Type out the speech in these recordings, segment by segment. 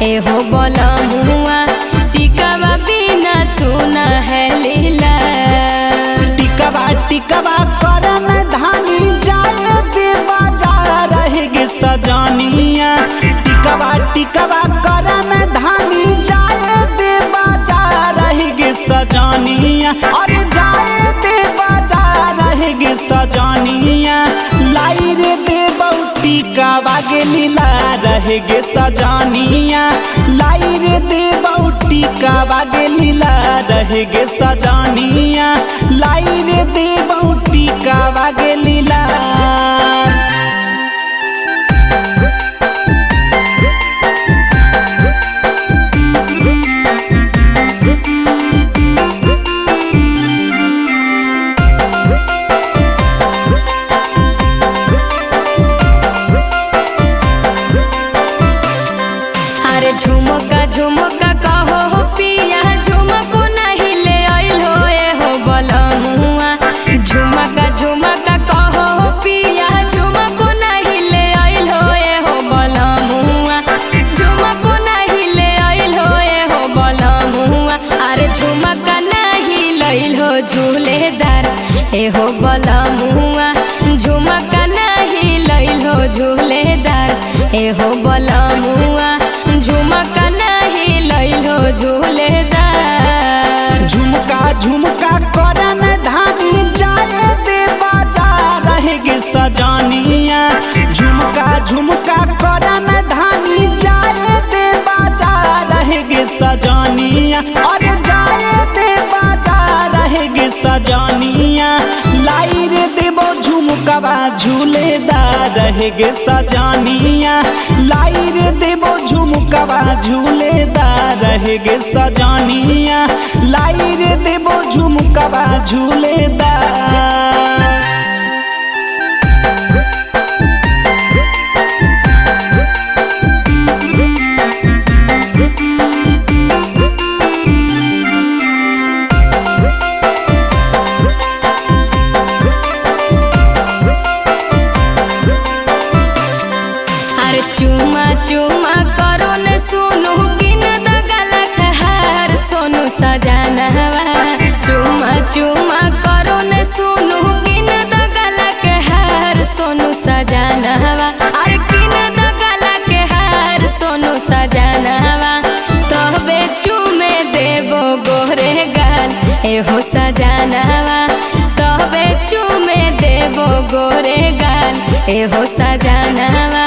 एहो बलमुआ टिकवा बिना सुना है लीला। टिकवा टिकवा करन धानी जाए दे बाजार रहेगी सजनिया। टिकवा टिकवा करन धानी जाए दे बाजार रहेगी सजनिया। अरे जाए दे बाजार रहेगी सजनिया। लाई रे दे बौटी टिकवा गे लीला रहेगी सजनिया। लाई रे दे बौटी टिकवा गे लीला रहेगी सजनिया। लाई रे दे बौटी टिकवा गे लीला। अरे झुमका झुमका कहो हो पिया झुमको नहीं ले आइल हो एहो बलमुआ। झुमका झुमका कहो हो पिया झुमको नहीं ले आइल हो एहो बलमुआ। झुमको नहीं ले आइल हो एहो बलमुआ। अरे झुमका नहीं लइल हो झूलेदार एहो बलमुआ। झुमका नहीं लइल हो झूलेदार एहो बलमुआ। झुमका नहीं लइल हो झूलेदार। झुमका झुमका करन धानी जाए दे बाजार रहेगी सजनिया। झुमका झुमका करन धानी जाए दे बाजार रहेगी सजनिया। अरे जाए दे बाजार रहेगी सजनिया। लाई रे देबो झुमकवा झूलेदार रहेगी सजनिया। लाई रे देबो झुमकवा झूलेदार रहेगी सजनिया। लाई रे देबो झुमकवा झूलेदार। अरे चुमा चुमा करो न सुनु किन दगला खहार सोनू सजनवा। चुमा चुमा करो न सुनु किन दगला खहार सोनू सजनवा। अरे किन दगला खहार सोनू सजनवा। तबे चुमे देबो गोरे गाल एहो सजनवा। तबे चुमे देबो गोरे गाल एहो सजनवा।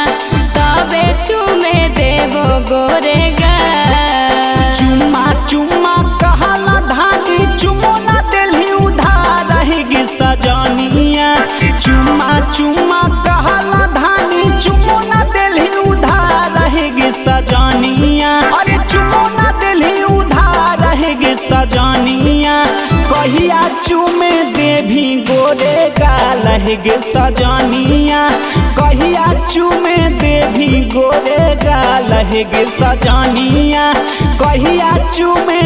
तबे चुमे देबो गोरे गाल। चुम्मा चुम्मा कहला धानी चुमो ना दिलही उधार रहेगी सजनिया। चुम्मा चुम्मा कहला धानी चुमो ना दिलही उधार रहेगी सजनिया। अरे चुमो ना दिलही उधार रहेगी सजनिया। कहिया चुमे देभी गोरे गाल रहेगी सजनिया। कहिया चुमे देभी गोरे गाल रहेगी सजनिया। कहिया चुमे